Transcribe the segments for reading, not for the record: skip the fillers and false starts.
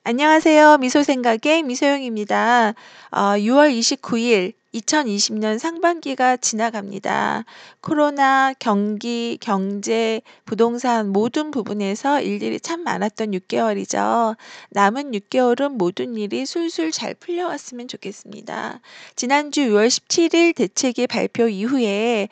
안녕하세요. 미소생각의 미소영입니다. 6월 29일 2020년 상반기가 지나갑니다. 코로나, 경기, 경제, 부동산 모든 부분에서 일들이 참 많았던 6개월이죠. 남은 6개월은 모든 일이 술술 잘 풀려왔으면 좋겠습니다. 지난주 6월 17일 대책의 발표 이후에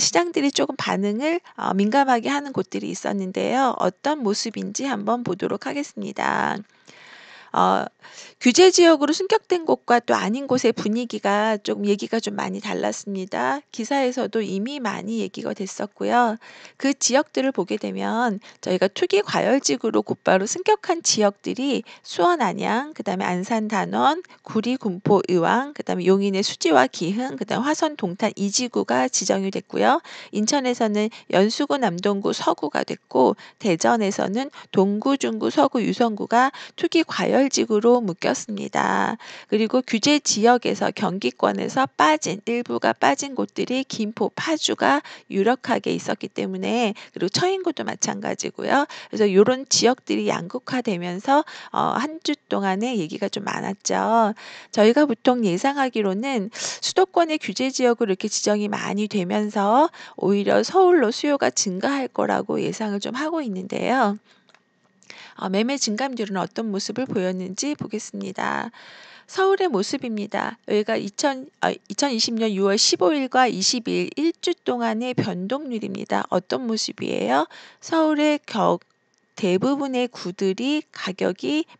시장들이 조금 반응을 민감하게 하는 곳들이 있었는데요. 어떤 모습인지 한번 보도록 하겠습니다. 어 규제 지역으로 승격된 곳과 또 아닌 곳의 분위기가 좀 얘기가 좀 많이 달랐습니다. 기사에서도 이미 많이 얘기가 됐었고요. 그 지역들을 보게 되면 저희가 투기 과열지구로 곧바로 승격한 지역들이 수원 안양, 그다음에 안산 단원, 구리 군포 의왕, 그다음에 용인의 수지와 기흥, 그다음 화성 동탄 이 지구가 지정이 됐고요. 인천에서는 연수구, 남동구, 서구가 됐고 대전에서는 동구, 중구, 서구, 유성구가 투기 과열지구로 묶였습니다. 그리고 규제 지역에서 경기권에서 일부가 빠진 곳들이 김포, 파주가 유력하게 있었기 때문에 그리고 처인구도 마찬가지고요. 그래서 요런 지역들이 양극화되면서 한 주 동안에 얘기가 좀 많았죠. 저희가 보통 예상하기로는 수도권의 규제 지역으로 이렇게 지정이 많이 되면서 오히려 서울로 수요가 증가할 거라고 예상을 좀 하고 있는데요. 매매 증감률은 어떤 모습을 보였는지 보겠습니다. 서울의 모습입니다. 여기가 2020년 6월 15일과 20일 1주 동안의 변동률입니다. 어떤 모습이에요? 서울의 대부분의 구들이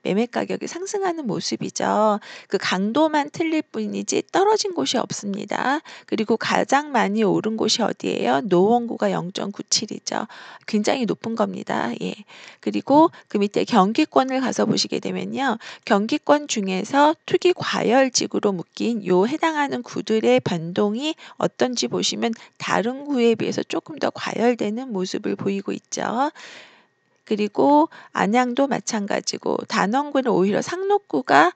매매 가격이 상승하는 모습이죠. 그 강도만 틀릴 뿐이지 떨어진 곳이 없습니다. 그리고 가장 많이 오른 곳이 어디예요? 노원구가 0.97이죠. 굉장히 높은 겁니다. 예. 그리고 그 밑에 경기권을 가서 보시게 되면요. 경기권 중에서 투기 과열지구로 묶인 요 해당하는 구들의 변동이 어떤지 보시면 다른 구에 비해서 조금 더 과열되는 모습을 보이고 있죠. 그리고 안양도 마찬가지고 단원구는 오히려 상록구가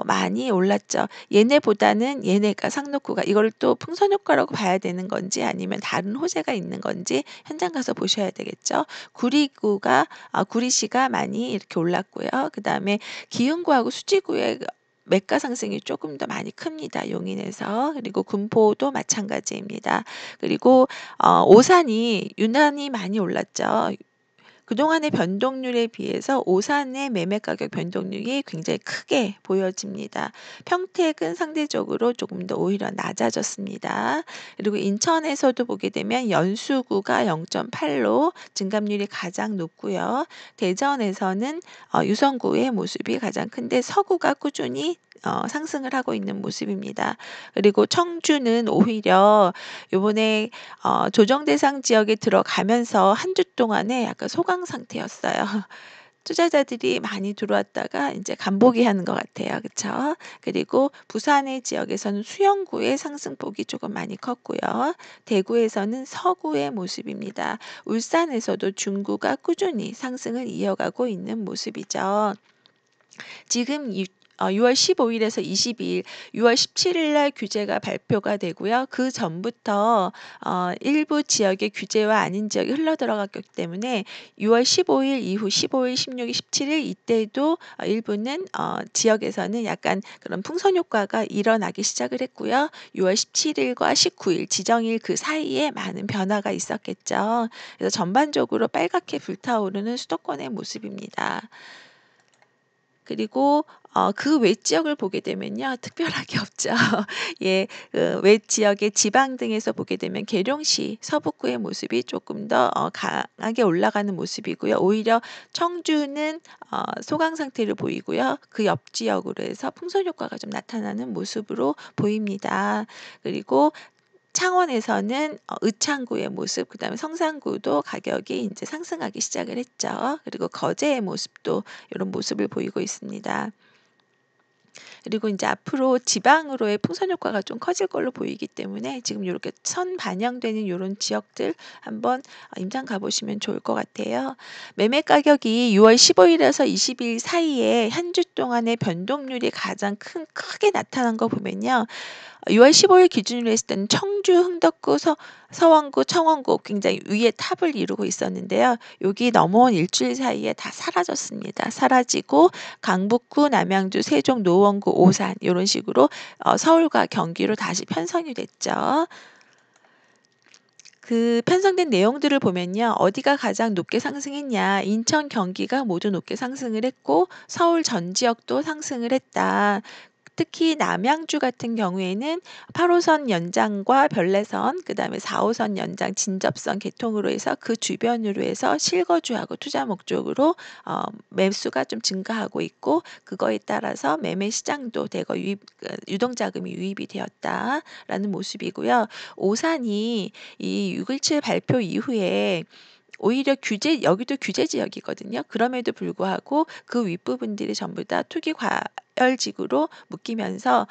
많이 올랐죠. 얘네가 상록구가 이걸 또 풍선 효과라고 봐야 되는 건지 아니면 다른 호재가 있는 건지 현장 가서 보셔야 되겠죠. 구리시가 많이 이렇게 올랐고요. 그다음에 기흥구하고 수지구의 매가 상승이 조금 더 많이 큽니다. 용인에서. 그리고 군포도 마찬가지입니다. 그리고 오산이 유난히 많이 올랐죠. 그동안의 변동률에 비해서 오산의 매매 가격 변동률이 굉장히 크게 보여집니다. 평택은 상대적으로 조금 더 오히려 낮아졌습니다. 그리고 인천에서도 보게 되면 연수구가 0.8로 증감률이 가장 높고요. 대전에서는 유성구의 모습이 가장 큰데 서구가 꾸준히 상승을 하고 있는 모습입니다. 그리고 청주는 오히려 요번에 조정 대상 지역에 들어가면서 한 주 동안에 약간 소강 상태였어요. 투자자들이 많이 들어왔다가 이제 간보기 하는 것 같아요. 그쵸? 그리고 부산의 지역에서는 수영구의 상승폭이 조금 많이 컸고요. 대구에서는 서구의 모습입니다. 울산에서도 중구가 꾸준히 상승을 이어가고 있는 모습이죠. 지금 6월 15일에서 22일, 6월 17일 날 규제가 발표가 되고요. 그 전부터 일부 지역의 규제와 아닌 지역이 흘러들어갔기 때문에 6월 15일 이후 15일, 16일, 17일 이때도 일부는 지역에서는 약간 그런 풍선 효과가 일어나기 시작을 했고요. 6월 17일과 19일 지정일 그 사이에 많은 변화가 있었겠죠. 그래서 전반적으로 빨갛게 불타오르는 수도권의 모습입니다. 그리고 그 외 지역을 보게 되면요. 특별하게 없죠. 예. 그 외 지역의 지방 등에서 보게 되면 계룡시 서북구의 모습이 조금 더 강하게 올라가는 모습이고요. 오히려 청주는 소강 상태를 보이고요. 그 옆 지역으로 해서 풍선 효과가 좀 나타나는 모습으로 보입니다. 그리고 창원에서는 의창구의 모습, 그다음에 성산구도 가격이 인제 상승하기 시작을 했죠. 그리고 거제의 모습도 요런 모습을 보이고 있습니다. 그리고 인제 앞으로 지방으로의 풍선 효과가 좀 커질 걸로 보이기 때문에 지금 요렇게 선반영되는 요런 지역들 한번 임상 가 보시면 좋을 것 같아요. 매매 가격이 6월 15일에서 20일 사이에 한 주 동안의 변동률이 가장 크게 나타난 거 보면요. 6월 15일 기준으로 했을 때는 청주, 흥덕구, 서원구, 청원구 굉장히 위에 탑을 이루고 있었는데요. 여기 넘어온 일주일 사이에 다 사라졌습니다. 사라지고 강북구, 남양주, 세종, 노원구, 오산 이런 식으로 서울과 경기로 다시 편성이 됐죠. 그 편성된 내용들을 보면요. 어디가 가장 높게 상승했냐. 인천, 경기가 모두 높게 상승을 했고 서울 전 지역도 상승을 했다. 특히 남양주 같은 경우에는 8호선 연장과 별내선, 그다음에 4호선 연장 진접선 개통으로 해서 그 주변으로 해서 실거주하고 투자 목적으로 매수가 좀 증가하고 있고 그거에 따라서 매매 시장도 대거 유동 자금이 유입이 되었다라는 모습이고요. 오산이 이 6.17 발표 이후에 오히려 여기도 규제 지역이거든요. 그럼에도 불구하고 그 윗부분들이 전부 다 투기 과열지구로 묶이면서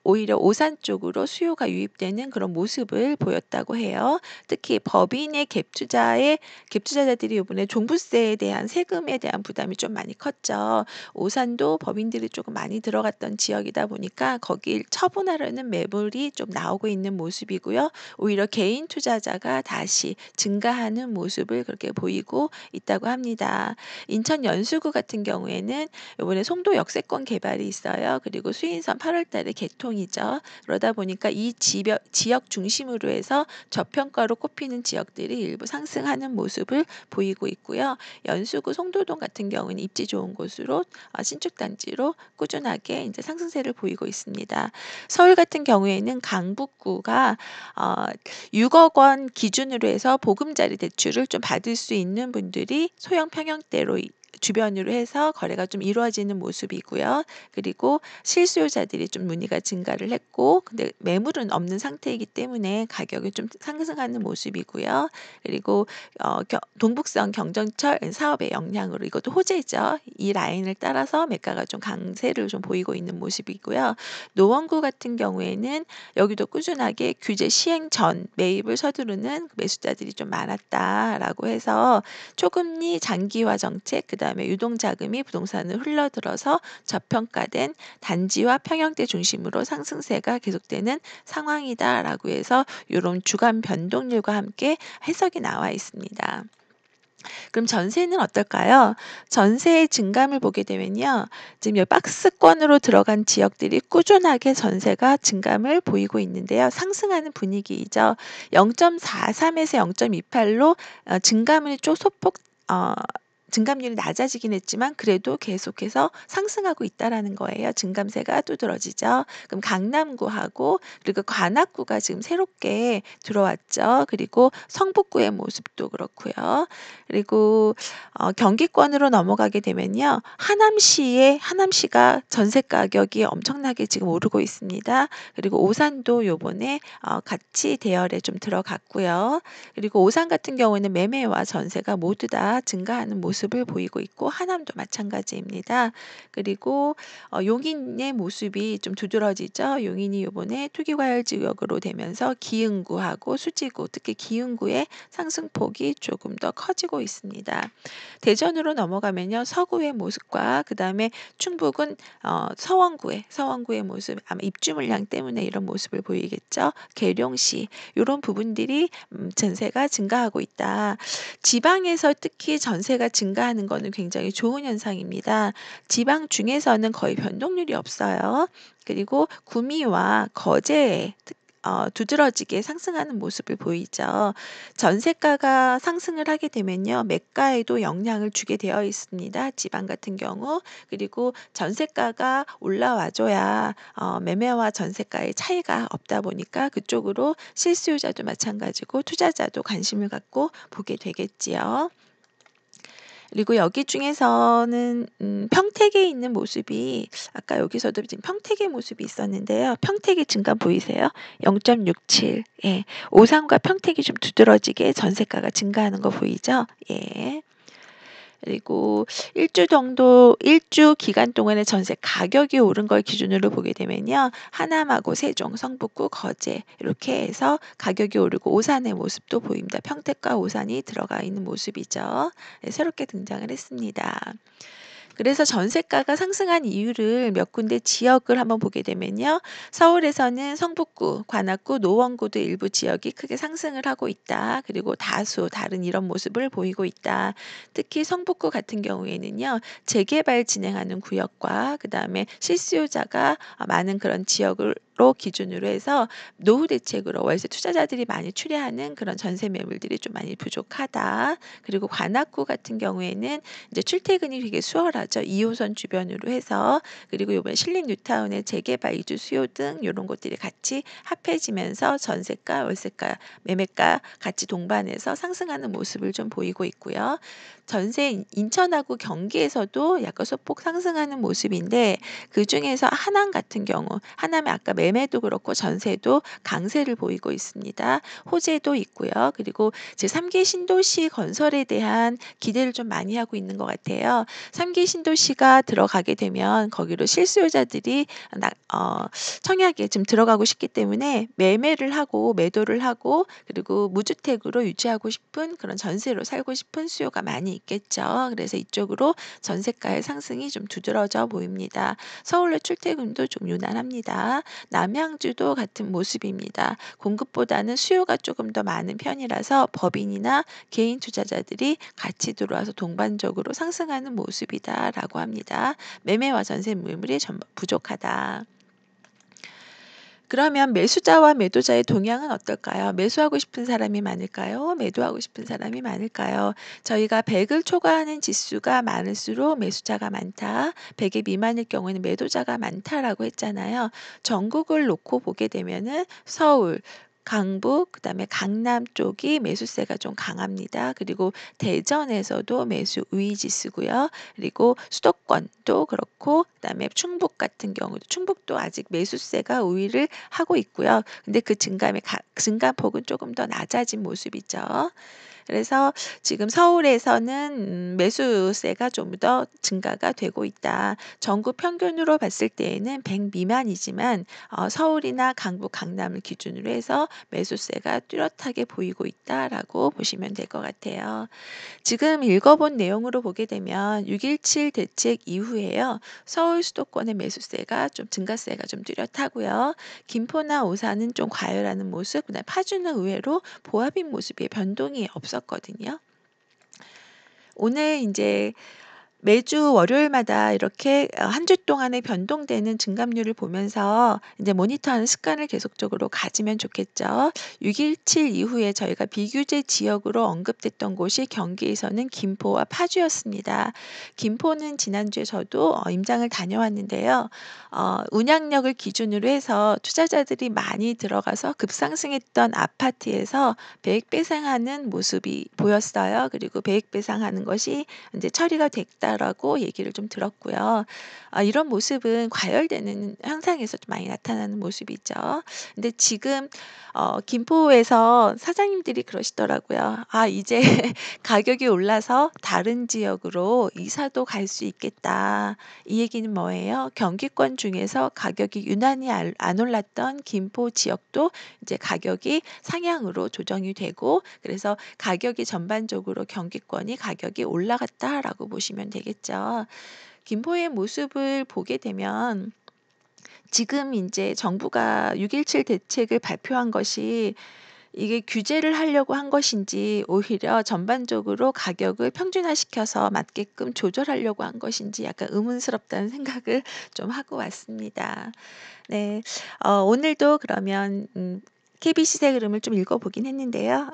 오히려 오산 쪽으로 수요가 유입되는 그런 모습을 보였다고 해요. 특히 법인의 갭투자자들이 이번에 종부세에 대한 세금에 대한 부담이 좀 많이 컸죠. 오산도 법인들이 조금 많이 들어갔던 지역이다 보니까 거길 처분하려는 매물이 좀 나오고 있는 모습이고요. 오히려 개인 투자자가 다시 증가하는 모습을 그렇게 보이고 있다고 합니다. 인천 연수구 같은 경우에는 이번에 송도 역세권 개발이 있어요. 그리고 수인선 8월 달에 개통이죠. 그러다 보니까 이 지역 중심으로 해서 저평가로 꼽히는 지역들이 일부 상승하는 모습을 보이고 있고요. 연수구 송도동 같은 경우는 입지 좋은 곳으로 신축 단지로 꾸준하게 이제 상승세를 보이고 있습니다. 서울 같은 경우에는 강북구가 6억 원 기준으로 해서 보금자리 대출을 좀 받을 수 있는 분들이 소형 평형대로 주변으로 해서 거래가 좀 이루어지는 모습이고요. 그리고 실수요자들이 좀 문의가 증가를 했고 근데 매물은 없는 상태이기 때문에 가격이 좀 상승하는 모습이고요. 그리고 동북선 경전철 사업의 영향으로 이것도 호재죠. 이 라인을 따라서 매가가 좀 강세를 좀 보이고 있는 모습이고요. 노원구 같은 경우에는 여기도 꾸준하게 규제 시행 전 매입을 서두르는 매수자들이 좀 많았다라고 해서 초금리 장기화 정책 그다음에 유동자금이 부동산을 흘러들어서 저평가된 단지와 평형대 중심으로 상승세가 계속되는 상황이다라고 해서 이런 주간 변동률과 함께 해석이 나와 있습니다. 그럼 전세는 어떨까요? 전세의 증감을 보게 되면요. 지금 여기 박스권으로 들어간 지역들이 꾸준하게 전세가 증감을 보이고 있는데요. 상승하는 분위기이죠. 0.43에서 0.28로 증감을 좀 소폭 증감률이 낮아지긴 했지만 그래도 계속해서 상승하고 있다라는 거예요. 증감세가 두드러지죠. 그럼 강남구하고 그리고 관악구가 지금 새롭게 들어왔죠. 그리고 성북구의 모습도 그렇고요. 그리고 경기권으로 넘어가게 되면요. 하남시가 전세 가격이 엄청나게 지금 오르고 있습니다. 그리고 오산도 요번에 같이 대열에 좀 들어갔고요. 그리고 오산 같은 경우에는 매매와 전세가 모두 다 증가하는 모습을 보이고 있고 하남도 마찬가지입니다. 그리고 용인의 모습이 좀 두드러지죠. 용인이 요번에 투기과열 지역으로 되면서 기흥구하고 수지구 특히 기흥구의 상승폭이 조금 더 커지고 있습니다. 대전으로 넘어가면요. 서구의 모습과 그다음에 충북은 서원구의 모습 아마 입주 물량 때문에 이런 모습을 보이겠죠. 계룡시 이런 부분들이 전세가 증가하고 있다. 지방에서 특히 전세가 증가하는 것은 굉장히 좋은 현상입니다. 지방 중에서는 거의 변동률이 없어요. 그리고 구미와 거제에 두드러지게 상승하는 모습을 보이죠. 전세가가 상승을 하게 되면요. 매가에도 영향을 주게 되어 있습니다. 지방 같은 경우. 그리고 전세가가 올라와줘야 매매와 전세가의 차이가 없다 보니까 그쪽으로 실수요자도 마찬가지고 투자자도 관심을 갖고 보게 되겠지요. 그리고 여기 중에서는 평택에 있는 모습이 아까 여기서도 지금 평택의 모습이 있었는데요. 평택의 증감 보이세요? 0.67. 예. 오산과 평택이 좀 두드러지게 전세가가 증가하는 거 보이죠? 예. 그리고 일주 기간 동안의 전세 가격이 오른 걸 기준으로 보게 되면요. 하남하고 세종, 성북구, 거제 이렇게 해서 가격이 오르고 오산의 모습도 보입니다. 평택과 오산이 들어가 있는 모습이죠. 네, 새롭게 등장을 했습니다. 그래서 전세가가 상승한 이유를 몇 군데 지역을 한번 보게 되면요. 서울에서는 성북구, 관악구, 노원구도 일부 지역이 크게 상승을 하고 있다. 그리고 다수 다른 이런 모습을 보이고 있다. 특히 성북구 같은 경우에는요. 재개발 진행하는 구역과 그다음에 실수요자가 많은 그런 지역을 로 기준으로 해서 노후 대책으로 월세 투자자들이 많이 출애하는 그런 전세 매물들이 좀 많이 부족하다. 그리고 관악구 같은 경우에는 이제 출퇴근이 되게 수월하죠. 2호선 주변으로 해서. 그리고 요번에 신림 뉴타운의 재개발 이주 수요 등 요런 것들이 같이 합해지면서 전세가, 월세가, 매매가 같이 동반해서 상승하는 모습을 좀 보이고 있고요. 전세 인천하고 경기에서도 약간 소폭 상승하는 모습인데 그중에서 하남 같은 경우 하남의 아까 매매도 그렇고 전세도 강세를 보이고 있습니다. 호재도 있고요. 그리고 제 3기 신도시 건설에 대한 기대를 좀 많이 하고 있는 것 같아요. 3기 신도시가 들어가게 되면 거기로 실수요자들이 청약에 좀 들어가고 싶기 때문에 매매를 하고 매도를 하고 그리고 무주택으로 유지하고 싶은 그런 전세로 살고 싶은 수요가 많이 있겠죠. 그래서 이쪽으로 전세가의 상승이 좀 두드러져 보입니다. 서울로 출퇴근도 좀 유난합니다. 남양주도 같은 모습입니다. 공급보다는 수요가 조금 더 많은 편이라서 법인이나 개인 투자자들이 같이 들어와서 동반적으로 상승하는 모습이다라고 합니다. 매매와 전세 매물이 부족하다. 그러면 매수자와 매도자의 동향은 어떨까요? 매수하고 싶은 사람이 많을까요? 매도하고 싶은 사람이 많을까요? 저희가 100을 초과하는 지수가 많을수록 매수자가 많다. 100의 미만일 경우에는 매도자가 많다라고 했잖아요. 전국을 놓고 보게 되면은 서울, 강북, 그다음에 강남 쪽이 매수세가 좀 강합니다. 그리고 대전에서도 매수 우위 지수고요. 그리고 수도권도 그렇고 그다음에 충북 같은 경우도 충북도 아직 매수세가 우위를 하고 있고요. 근데 그 증가폭은 조금 더 낮아진 모습이죠. 그래서 지금 서울에서는 매수세가 좀 더 증가가 되고 있다. 전국 평균으로 봤을 때에는 100 미만이지만 서울이나 강북, 강남을 기준으로 해서 매수세가 뚜렷하게 보이고 있다라고 보시면 될 것 같아요. 지금 읽어본 내용으로 보게 되면 6.17 대책 이후에요. 서울 수도권의 매수세가 좀 증가세가 좀 뚜렷하고요. 김포나 오산은 좀 과열하는 모습, 그다음에 파주는 의외로 보합인 모습의 변동이 없었거든요. 오늘 이제 매주 월요일마다 이렇게 한 주 동안의 변동되는 증감률을 보면서 이제 모니터하는 습관을 계속적으로 가지면 좋겠죠. 6.17 이후에 저희가 비규제 지역으로 언급됐던 곳이 경기에서는 김포와 파주였습니다. 김포는 지난주에 저도 임장을 다녀왔는데요. 운양력을 기준으로 해서 투자자들이 많이 들어가서 급상승했던 아파트에서 배액 배상하는 모습이 보였어요. 그리고 배액 배상하는 것이 이제 처리가 됐다라고 얘기를 좀 들었고요. 이런 모습은 과열되는 현상에서 좀 많이 나타나는 모습이죠. 근데 지금 김포에서 사장님들이 그러시더라고요. 이제 가격이 올라서 다른 지역으로 이사도 갈 수 있겠다. 이 얘기는 뭐예요? 경기권 중에서 가격이 유난히 안 올랐던 김포 지역도 이제 가격이 상향으로 조정이 되고 그래서 가격이 전반적으로 경기권이 가격이 올라갔다라고 보시면 되겠죠. 김포의 모습을 보게 되면 지금 이제 정부가 6.17 대책을 발표한 것이 이게 규제를 하려고 한 것인지 오히려 전반적으로 가격을 평준화시켜서 맞게끔 조절하려고 한 것인지 약간 의문스럽다는 생각을 좀 하고 왔습니다. 네. 오늘도 그러면 KBC 새 흐름을 좀 읽어보긴 했는데요.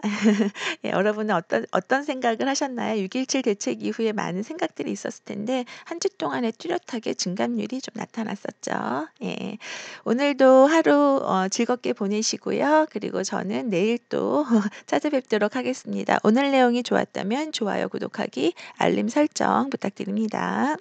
예, 여러분은 어떤 생각을 하셨나요? 6.17 대책 이후에 많은 생각들이 있었을 텐데 한 주 동안에 뚜렷하게 증감률이 좀 나타났었죠. 예. 오늘도 하루 즐겁게 보내시고요. 그리고 저는 내일 또 찾아뵙도록 하겠습니다. 오늘 내용이 좋았다면 좋아요, 구독하기, 알림 설정 부탁드립니다.